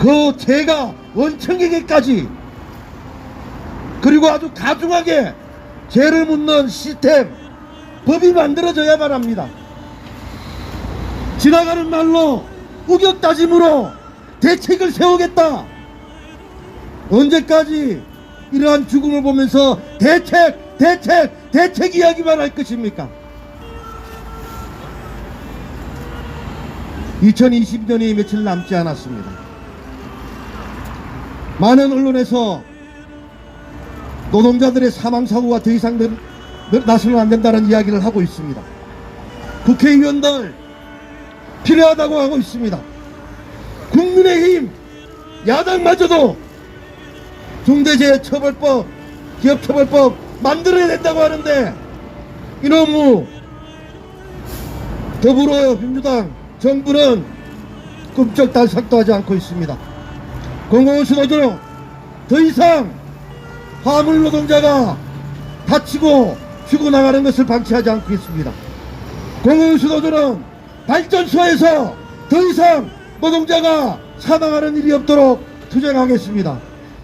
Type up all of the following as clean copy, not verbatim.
그 죄가 원청에게까지, 그리고 아주 가중하게 죄를 묻는 시스템, 법이 만들어져야만 합니다. 지나가는 말로 우격다짐으로 대책을 세우겠다. 언제까지 이러한 죽음을 보면서 대책 이야기만 할 것입니까? 2020년이 며칠 남지 않았습니다. 많은 언론에서 노동자들의 사망사고가 더 이상 나서는 안 된다는 이야기를 하고 있습니다. 국회의원들 필요하다고 하고 있습니다. 국민의힘 야당마저도 중대재해처벌법, 기업처벌법 만들어야 된다고 하는데 이놈의 더불어민주당 정부는 끔쩍달싹도 하지 않고 있습니다. 공공운수 노조는 더 이상 화물 노동자가 다치고 죽어나가는 것을 방치하지 않고 있습니다. 공공운수 노조는 발전소에서 더 이상 노동자가 사망하는 일이 없도록 투쟁하겠습니다.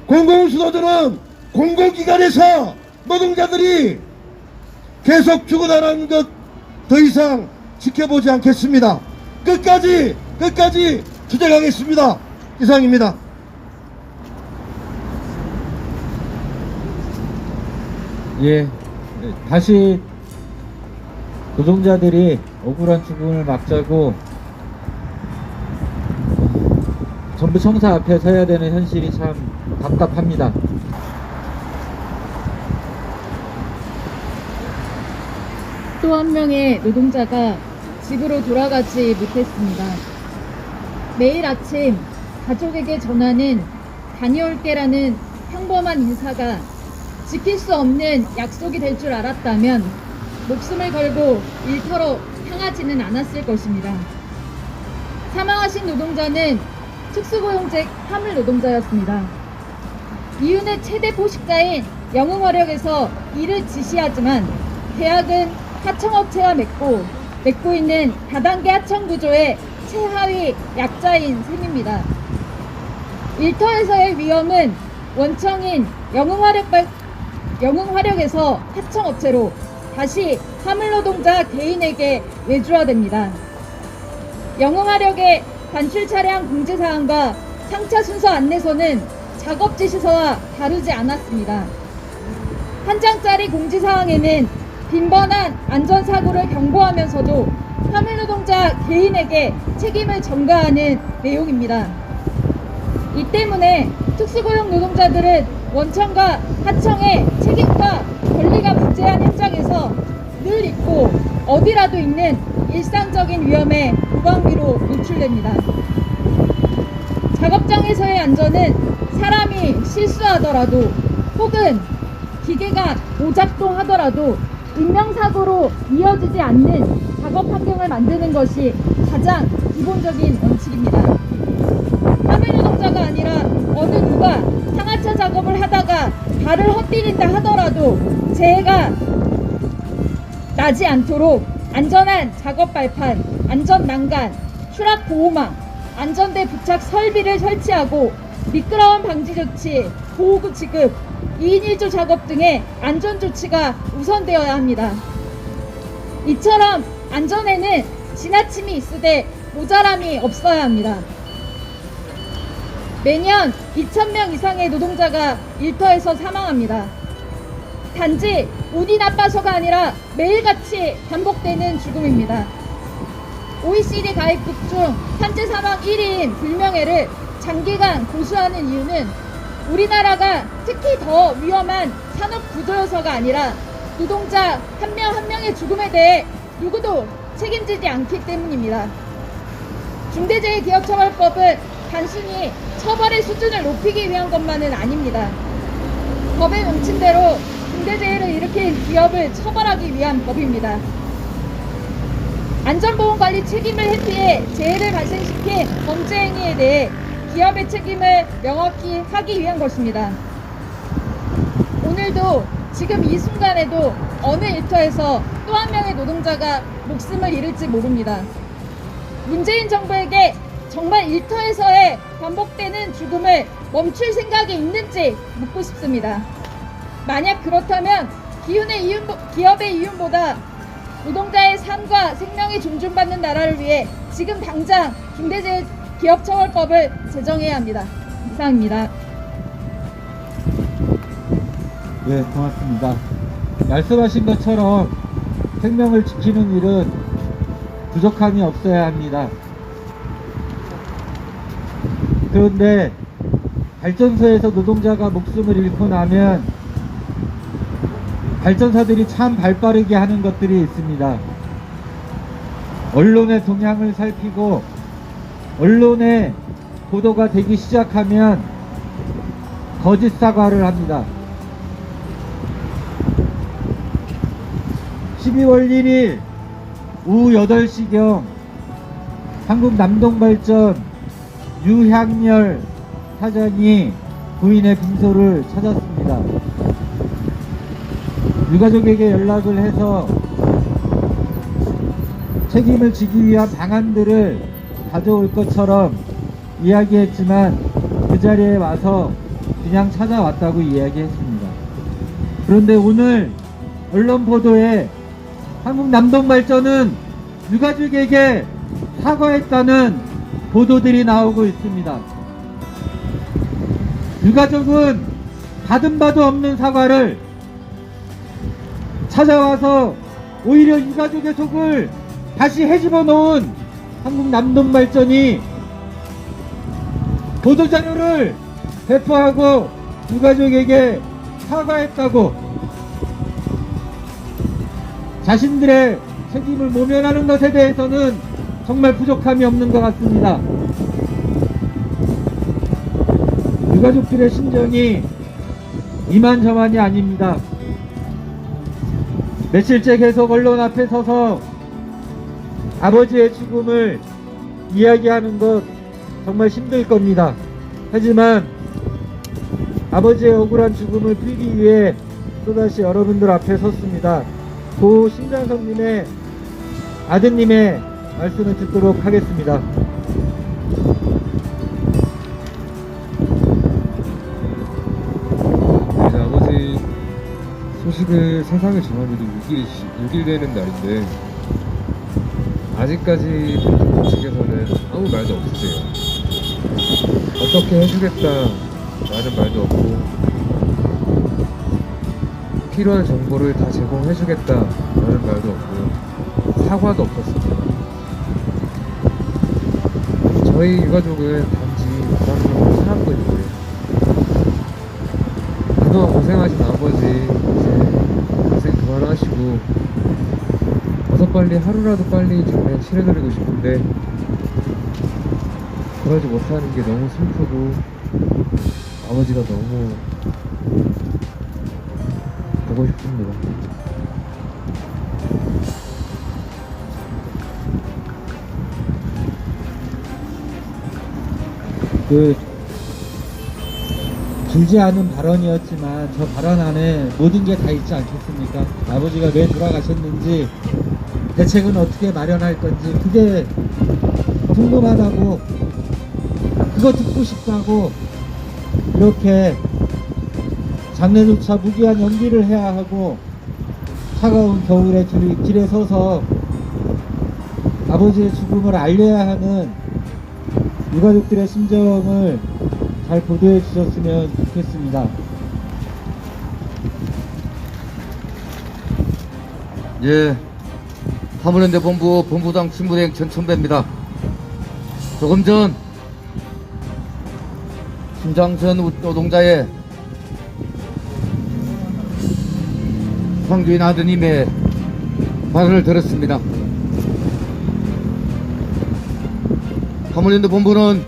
공공운수 노조는 공공기관에서 노동자들이 계속 죽어나가는 것 더 이상 지켜보지 않겠습니다. 끝까지 투쟁하겠습니다. 이상입니다. 예, 다시 노동자들이 억울한 죽음을 막자고 정부 청사 앞에 서야 되는 현실이 참 답답합니다. 또 한 명의 노동자가 집으로 돌아가지 못했습니다. 매일 아침 가족에게 전하는 다녀올게라는 평범한 인사가 지킬 수 없는 약속이 될 줄 알았다면 목숨을 걸고 일터로 향하지는 않았을 것입니다. 사망하신 노동자는 특수고용직 화물 노동자였습니다. 이윤의 최대 포식자인 영흥화력에서 이를 지시하지만 계약은 하청업체와 맺고 있는 다단계 하청 구조의 최하위 약자인 셈입니다. 일터에서의 위험은 원청인 영흥화력에서 하청업체로 다시 화물노동자 개인에게 외주화됩니다. 영흥화력의 반출 차량 공지사항과 상차 순서 안내서는 작업 지시서와 다르지 않았습니다. 한 장짜리 공지사항에는 빈번한 안전사고를 경고하면서도 화물노동자 개인에게 책임을 전가하는 내용입니다. 이 때문에 특수고용 노동자들은 원청과 하청의 책임과 권리가 부재한 현장에서 늘 있고 어디라도 있는 일상적인 위험에 무방비로 노출됩니다. 작업장에서의 안전은 사람이 실수하더라도 혹은 기계가 오작동하더라도 인명사고로 이어지지 않는 작업 환경을 만드는 것이 가장 기본적인 원칙입니다. 화물노동자가 아니라 어느 누가 상하차 작업을 하다가 발을 헛디딘다 하더라도 재해가 나지 않도록 안전한 작업 발판, 안전 난간, 추락 보호망, 안전대 부착 설비를 설치하고 미끄러움 방지 조치, 보호구 지급, 2인 1조 작업 등의 안전 조치가 우선되어야 합니다. 이처럼 안전에는 지나침이 있으되 모자람이 없어야 합니다. 매년 2,000명 이상의 노동자가 일터에서 사망합니다. 단지 운이 나빠서가 아니라 매일같이 반복되는 죽음입니다. OECD 가입국 중 산재 사망 1위인 불명예를 장기간 고수하는 이유는 우리나라가 특히 더 위험한 산업 구조여서가 아니라 노동자 한 명 한 명의 죽음에 대해 누구도 책임지지 않기 때문입니다. 중대재해기업처벌법은 단순히 처벌의 수준을 높이기 위한 것만은 아닙니다. 법의 명칭대로 중대재해를 일으킨 기업을 처벌하기 위한 법입니다. 안전보건관리 책임을 회피해 재해를 발생시킨 범죄 행위에 대해 기업의 책임을 명확히 하기 위한 것입니다. 오늘도 지금 이 순간에도 어느 일터에서 또 한 명의 노동자가 목숨을 잃을지 모릅니다. 문재인 정부에게 정말 일터에서의 반복되는 죽음을 멈출 생각이 있는지 묻고 싶습니다. 만약 그렇다면 기업의 이윤보다 노동자의 삶과 생명이 존중받는 나라를 위해 지금 당장 중대기업처벌법을 제정해야 합니다. 이상입니다. 예, 고맙습니다. 말씀하신 것처럼 생명을 지키는 일은 부족함이 없어야 합니다. 그런데 발전소에서 노동자가 목숨을 잃고 나면 발전사들이 참 발빠르게 하는 것들이 있습니다. 언론의 동향을 살피고 언론에 보도가 되기 시작하면 거짓 사과를 합니다. 12월 1일 오후 8시경 한국 남동발전 유향렬 사장이 부인의 빈소를 찾았습니다. 유가족에게 연락을 해서 책임을 지기 위한 방안들을 가져올 것처럼 이야기했지만 그 자리에 와서 그냥 찾아왔다고 이야기했습니다. 그런데 오늘 언론 보도에 한국 남동발전은 유가족에게 사과했다는 보도들이 나오고 있습니다. 유가족은 받은 바도 없는 사과를 찾아와서 오히려 유가족의 속을 다시 헤집어 놓은 한국 남동발전이 보도자료를 배포하고 유가족에게 사과했다고 자신들의 책임을 모면하는 것에 대해서는 정말 부족함이 없는 것 같습니다. 유가족들의 심정이 이만저만이 아닙니다. 며칠째 계속 언론 앞에 서서 아버지의 죽음을 이야기하는 것 정말 힘들 겁니다. 하지만 아버지의 억울한 죽음을 풀기 위해 또다시 여러분들 앞에 섰습니다. 고 신장섭님의 아드님의 말씀을 듣도록 하겠습니다. 이제 아버지 소식을 세상에 전하기로 6일 되는 날인데 아직까지 펜타곤 측에서는 아무 말도 없으세요. 어떻게 해주겠다 라는 말도 없고 필요한 정보를 다 제공해주겠다 라는 말도 없고 사과도 없었습니다. 저희 유가족은 단지 불안감으로 살았거든요. 그동안 고생하신 아버지 이제 고생 그만하시고 어서 빨리 하루라도 빨리 장례 치러드리고 싶은데 그러지 못하는 게 너무 슬프고 아버지가 너무 보고 싶습니다. 길지 않은 발언이었지만 저 발언 안에 모든 게 다 있지 않겠습니까? 아버지가 왜 돌아가셨는지 대책은 어떻게 마련할 건지 그게 궁금하다고 그거 듣고 싶다고 이렇게 장례조차 무기한 연기를 해야 하고 차가운 겨울에 길에 서서 아버지의 죽음을 알려야 하는 유가족들의 심정을 잘 보도해 주셨으면 좋겠습니다. 예, 화물연대 본부 본부장 신부대행 전천배입니다. 조금 전 신장선 노동자의 황주인 아드님의 발언을 들었습니다. 화물연대 본부는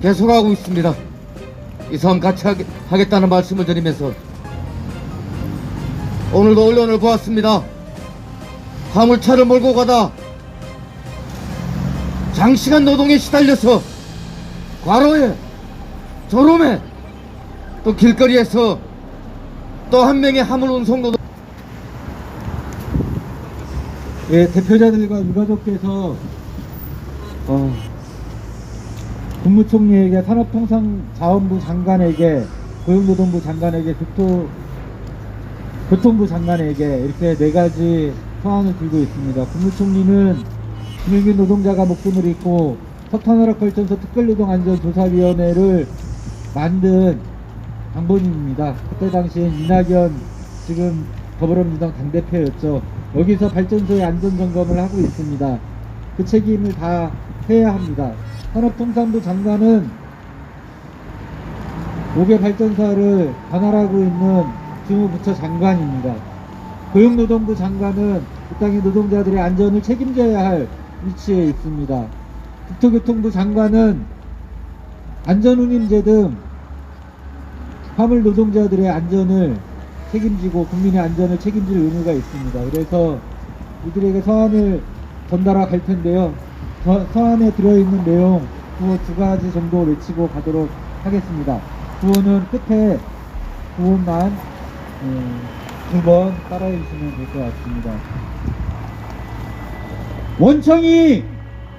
계속하고 있습니다. 이 상황 같이 하겠다는 말씀을 드리면서 오늘도 언론을 보았습니다. 화물차를 몰고 가다 장시간 노동에 시달려서 과로에 졸음에 또 길거리에서 또 한 명의 화물 운송 노동 예, 대표자들과 유가족께서 국무총리에게 산업통상자원부 장관에게 고용노동부 장관에게 교통부 장관에게 이렇게 4가지 서한을 들고 있습니다. 국무총리는 김영균 노동자가 목숨을 잃고 석탄화력발전소 특별노동안전조사위원회를 만든 장본인입니다. 그때 당시엔 이낙연 지금 더불어민주당 당대표였죠. 여기서 발전소의 안전점검을 하고 있습니다. 그 책임을 다 해야 합니다. 산업통상부 장관은 5개 발전소를 관할하고 있는 주무부처 장관입니다. 고용노동부 장관은 이 땅의 노동자들의 안전을 책임져야 할 위치에 있습니다. 국토교통부 장관은 안전운임제 등 화물 노동자들의 안전을 책임지고 국민의 안전을 책임질 의무가 있습니다. 그래서 이들에게 서한을 전달하 갈 텐데요. 서한에 들어있는 내용 구호 2가지 정도 외치고 가도록 하겠습니다. 구호는 끝에 구호만 2번 따라해 주시면 될 것 같습니다. 원청이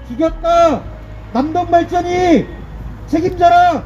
죽였다! 남동발전이 책임져라!